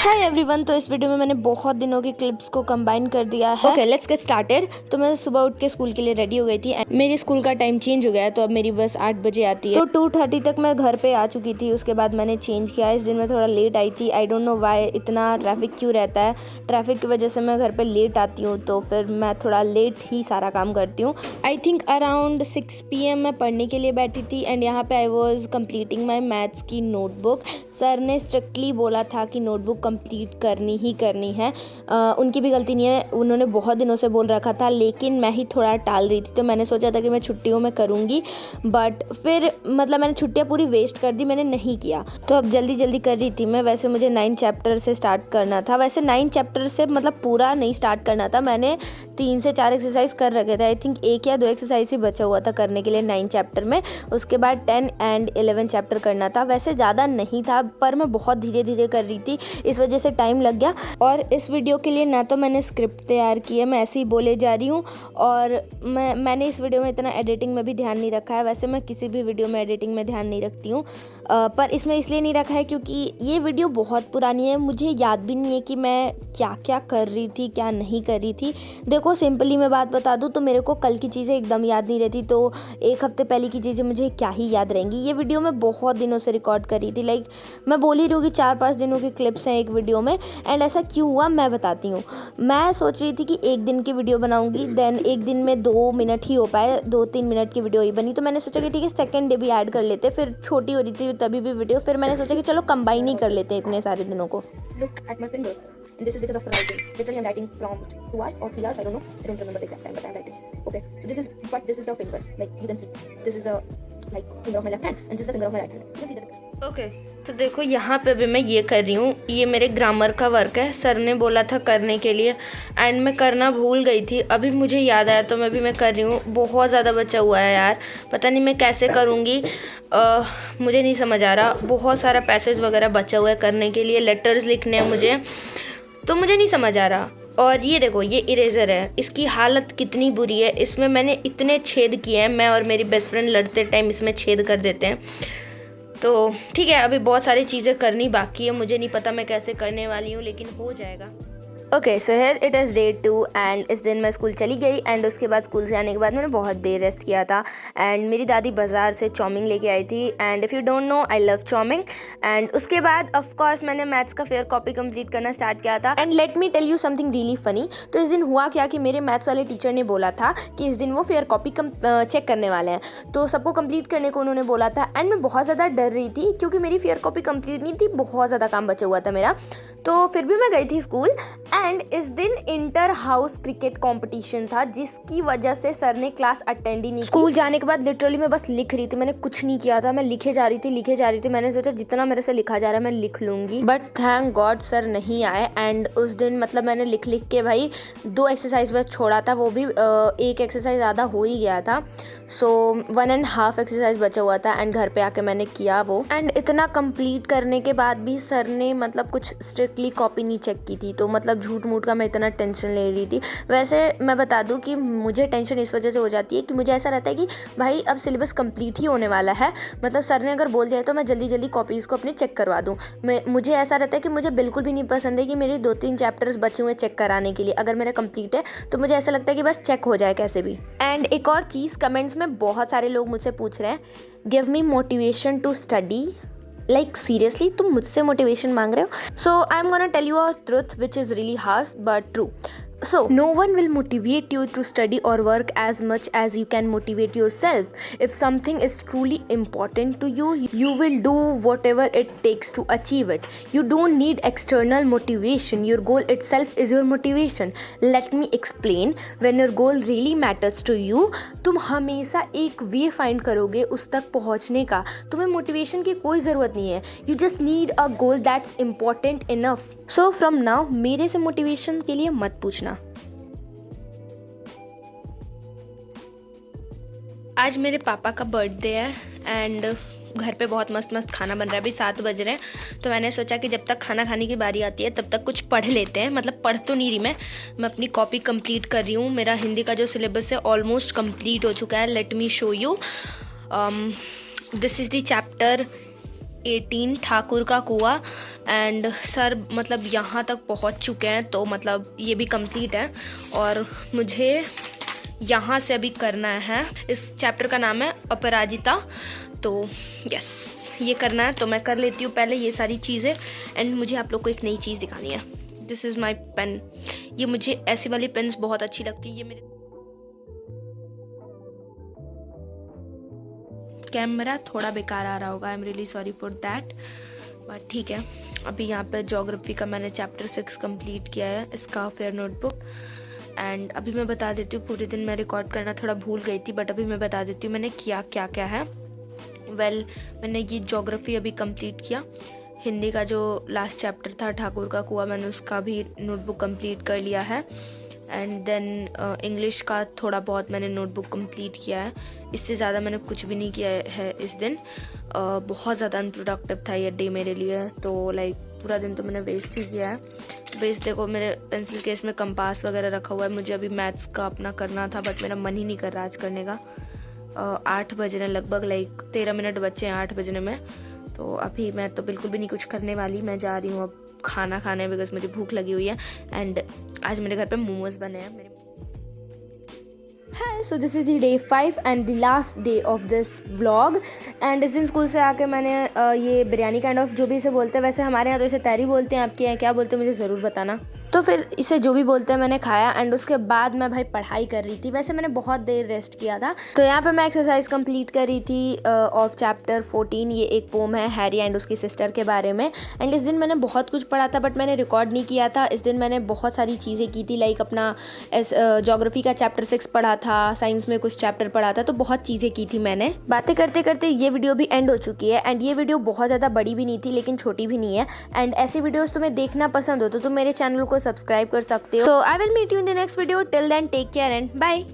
Hi everyone. तो इस video में मैंने बहुत दिनों की क्लिप्स को कंबाइन कर दिया है। Okay let's get started. तो मैं सुबह उठ के स्कूल के लिए रेडी हो गई थी। मेरी स्कूल का टाइम चेंज हो गया है, तो अब मेरी बस 8 बजे आती है। तो 2:30 तक मैं घर पे आ चुकी थी। उसके बाद मैंने चेंज किया। इस दिन मैं थोड़ा लेट आई थी। आई डोंट नो वाई इतना ट्रैफिक क्यों रहता है। ट्रैफिक की वजह से मैं घर पे लेट आती हूँ, तो फिर मैं थोड़ा लेट ही सारा काम करती हूँ। आई थिंक अराउंड 6 PM मैं पढ़ने के लिए बैठी थी एंड यहाँ पे I was completing my maths की नोटबुक। सर ने स्ट्रिक्टली बोला था कि नोटबुक कंप्लीट करनी ही करनी है। उनकी भी गलती नहीं है, उन्होंने बहुत दिनों से बोल रखा था, लेकिन मैं ही थोड़ा टाल रही थी। तो मैंने सोचा था कि मैं छुट्टियों में करूँगी, बट फिर मतलब मैंने छुट्टियाँ पूरी वेस्ट कर दी, मैंने नहीं किया। तो अब जल्दी जल्दी कर रही थी मैं। वैसे मुझे 9 चैप्टर से स्टार्ट करना था। वैसे 9 चैप्टर से मतलब पूरा नहीं स्टार्ट करना था। मैंने 3 से 4 एक्सरसाइज कर रखे थे। आई थिंक 1 या 2 एक्सरसाइज ही बचा हुआ था करने के लिए 9 चैप्टर में। उसके बाद 10 एंड 11 चैप्टर करना था। वैसे ज़्यादा नहीं था, पर मैं बहुत धीरे धीरे कर रही थी, इस वजह से टाइम लग गया। और इस वीडियो के लिए ना तो मैंने स्क्रिप्ट तैयार की है, मैं ऐसे ही बोले जा रही हूँ। और मैंने इस वीडियो में इतना एडिटिंग में भी ध्यान नहीं रखा है। वैसे मैं किसी भी वीडियो में एडिटिंग में ध्यान नहीं रखती हूँ, पर इसमें इसलिए नहीं रखा है क्योंकि ये वीडियो बहुत पुरानी है। मुझे याद भी नहीं है कि मैं क्या क्या कर रही थी, क्या नहीं कर रही थी। देखो सिंपली मैं बात बता दूँ तो मेरे को कल की चीज़ें एकदम याद नहीं रहती, तो 1 हफ्ते पहले की चीज़ें मुझे क्या ही याद रहेंगी। ये वीडियो मैं बहुत दिनों से रिकॉर्ड कर रही थी। लाइक मैं बोल ही रही हूँ कि 4-5 दिनों की क्लिप्स हैं एक वीडियो में। एंड ऐसा क्यों हुआ मैं बताती हूँ। मैं सोच रही थी कि 1 दिन की वीडियो बनाऊंगी, देन 1 दिन में 2 मिनट ही हो पाए, 2-3 मिनट की वीडियो ही बनी। तो मैंने सोचा कि ठीक है सेकंड डे भी ऐड कर लेते, फिर छोटी हो रही थी तभी भी वीडियो। फिर मैंने सोचा कि चलो कंबाइन ही कर लेते हैं इतने सारे दिनों को। Look at my finger. And this is because of writing. Literally, I'm writing from 2 hours or 3 hours. I don't know. I don't remember the exact time, but I'm writing. Okay. So this is the finger. Like you can see, this is the finger of my left hand, and this is the finger of my right hand. You can see that. Okay तो देखो यहाँ पे भी मैं ये कर रही हूँ। ये मेरे ग्रामर का वर्क है, सर ने बोला था करने के लिए एंड मैं करना भूल गई थी। अभी मुझे याद आया तो मैं कर रही हूँ। बहुत ज़्यादा बचा हुआ है यार, पता नहीं मैं कैसे करूँगी। मुझे नहीं समझ आ रहा। बहुत सारा पैसेज वगैरह बचा हुआ है करने के लिए, लेटर्स लिखने हैं मुझे, तो मुझे नहीं समझ आ रहा। और ये देखो ये इरेज़र है, इसकी हालत कितनी बुरी है। इसमें मैंने इतने छेद किए हैं, मैं और मेरी बेस्ट फ्रेंड लड़ते टाइम इसमें छेद कर देते हैं। तो ठीक है, अभी बहुत सारी चीज़ें करनी बाकी है। मुझे नहीं पता मैं कैसे करने वाली हूँ, लेकिन हो जाएगा। Okay so here it is day 2 and इस दिन मैं स्कूल चली गई। एंड उसके बाद स्कूल से आने के बाद मैंने बहुत देर रेस्ट किया था। एंड मेरी दादी बाज़ार से चाउमीन लेके आई थी। And if you don't know I love chowmein. And उसके बाद ऑफ कोर्स मैंने मैथ्स का फेयर कॉपी कंप्लीट करना स्टार्ट किया था। And let me tell you something really funny. तो इस दिन हुआ क्या कि मेरे मैथ्स वाले टीचर ने बोला था कि इस दिन वो फेयर कॉपी चेक करने वाले हैं, तो सबको कंप्लीट करने को उन्होंने बोला था। एंड मैं बहुत ज़्यादा डर रही थी क्योंकि मेरी फेयर कॉपी कंप्लीट नहीं थी, बहुत ज़्यादा काम बचा हुआ था मेरा। तो फिर भी मैं गई थी स्कूल। एंड इस दिन इंटर हाउस क्रिकेट कंपटीशन था, जिसकी वजह से सर ने क्लास अटेंड ही नहीं की। स्कूल जाने के बाद लिटरली मैं बस लिख रही थी, मैंने कुछ नहीं किया था। मैं लिखे जा रही थी। मैंने सोचा जितना मेरे से लिखा जा रहा है मैं लिख लूँगी, बट थैंक गॉड सर नहीं आए। एंड उस दिन मतलब मैंने लिख के भाई 2 एक्सरसाइज बस छोड़ा था, वो भी 1 एक्सरसाइज ज़्यादा हो ही गया था। सो 1.5 एक्सरसाइज बचा हुआ था एंड घर पे आके मैंने किया वो। एंड इतना कंप्लीट करने के बाद भी सर ने मतलब कुछ स्ट्रिक्टली कॉपी नहीं चेक की थी, तो मतलब झूठ मूठ का मैं इतना टेंशन ले रही थी। वैसे मैं बता दूं कि मुझे टेंशन इस वजह से हो जाती है कि मुझे ऐसा रहता है कि भाई अब सिलेबस कंप्लीट ही होने वाला है, मतलब सर ने अगर बोल दिया तो मैं जल्दी जल्दी कॉपीज़ को अपनी चेक करवा दूँ। मुझे ऐसा रहता है कि मुझे बिल्कुल भी नहीं पसंद है कि मेरे 2-3 चैप्टर्स बचे हुए चेक कराने के लिए। अगर मेरा कंप्लीट है तो मुझे ऐसा लगता है कि बस चेक हो जाए कैसे भी। एंड एक और चीज़, कमेंट्स में बहुत सारे लोग मुझसे पूछ रहे हैं give me motivation to study. Like seriously तुम मुझसे मोटिवेशन मांग रहे हो? So I am gonna tell you a truth which is really harsh but true. So, no one will motivate you to study or work as much as you can motivate yourself. If something is truly important to you, you will do whatever it takes to achieve it. You don't need external motivation. Your goal itself is your motivation. Let me explain. When your goal really matters to you, तुम हमेशा एक वे find करोगे उस तक पहुंचने का। तुम्हें motivation की कोई ज़रूरत नहीं है। You just need a goal that's important enough. So from now मेरे से मोटिवेशन के लिए मत पूछना। आज मेरे पापा का बर्थडे है एंड घर पे बहुत मस्त मस्त खाना बन रहा है। अभी 7 बज रहे हैं, तो मैंने सोचा कि जब तक खाना खाने की बारी आती है तब तक कुछ पढ़ लेते हैं। मतलब पढ़ तो नहीं रही मैं अपनी कॉपी कंप्लीट कर रही हूँ। मेरा हिंदी का जो सिलेबस है ऑलमोस्ट कंप्लीट हो चुका है। Let me show you. This is the chapter 18 Thakur का कुआं। एंड सर मतलब यहाँ तक पहुँच चुके हैं, तो मतलब ये भी कंप्लीट है और मुझे यहाँ से अभी करना है। इस चैप्टर का नाम है अपराजिता। तो यस, ये करना है, तो मैं कर लेती हूँ पहले ये सारी चीज़ें। एंड मुझे आप लोग को एक नई चीज़ दिखानी है। This is my pen. ये मुझे ऐसी वाली पेन्स बहुत अच्छी लगती है। ये मेरे कैमरा थोड़ा बेकार आ रहा होगा, I am really sorry for that, but ठीक है। अभी यहाँ पे ज्योग्राफी का मैंने चैप्टर 6 कंप्लीट किया है, इसका फेयर नोटबुक। एंड अभी मैं बता देती हूँ, पूरे दिन मैं रिकॉर्ड करना थोड़ा भूल गई थी, बट अभी मैं बता देती हूँ मैंने किया क्या क्या है। मैंने ये ज्योग्राफी अभी कंप्लीट किया। हिंदी का जो लास्ट चैप्टर था ठाकुर का कुआं, मैंने उसका भी नोटबुक कंप्लीट कर लिया है। एंड देन इंग्लिश का थोड़ा बहुत मैंने नोटबुक कंप्लीट किया है। इससे ज़्यादा मैंने कुछ भी नहीं किया है इस दिन। बहुत ज़्यादा अनप्रोडक्टिव था ये डे मेरे लिए, तो लाइक पूरा दिन तो मैंने वेस्ट ही किया है। बेस देखो, मेरे पेंसिल केस में कंपास वगैरह रखा हुआ है। मुझे अभी मैथ्स का अपना करना था, बट मेरा मन ही नहीं कर रहा आज करने का। 8 बज रहे लगभग, लाइक 13 मिनट बचे हैं 8 बजने में। तो अभी मैं तो बिल्कुल भी नहीं कुछ करने वाली। मैं जा रही हूँ अब खाना खाने, बिकॉज मुझे भूख लगी हुई है। एंड आज मेरे घर पे मोमोज बने हैं मेरे। Hi, so this is the day 5 and the last day of this vlog. And इस दिन स्कूल से आके मैंने ये बिरयानी काइंड ऑफ जो भी इसे बोलते हैं, वैसे हमारे यहाँ तो इसे तहरी बोलते हैं, आपके यहाँ क्या बोलते हैं मुझे ज़रूर बताना। तो फिर इसे जो भी बोलते हैं मैंने खाया। एंड उसके बाद मैं भाई पढ़ाई कर रही थी। वैसे मैंने बहुत देर रेस्ट किया था, तो यहाँ पे मैं एक्सरसाइज कंप्लीट कर रही थी ऑफ चैप्टर 14। ये एक पोम है हैरी एंड उसकी सिस्टर के बारे में। एंड इस दिन मैंने बहुत कुछ पढ़ा था, बट मैंने रिकॉर्ड नहीं किया था। इस दिन मैंने बहुत सारी चीज़ें की थी, लाइक अपना ज्योग्राफी का चैप्टर 6 पढ़ा था, साइंस में कुछ चैप्टर पढ़ा था, तो बहुत चीज़ें की थी मैंने। बातें करते करते ये वीडियो भी एंड हो चुकी है। एंड ये वीडियो बहुत ज़्यादा बड़ी भी नहीं थी, लेकिन छोटी भी नहीं है। एंड ऐसी वीडियोस तुम्हें देखना पसंद हो तो तुम मेरे चैनल को सब्सक्राइब कर सकते हो। So I will meet you in the next video. Till then take care and bye.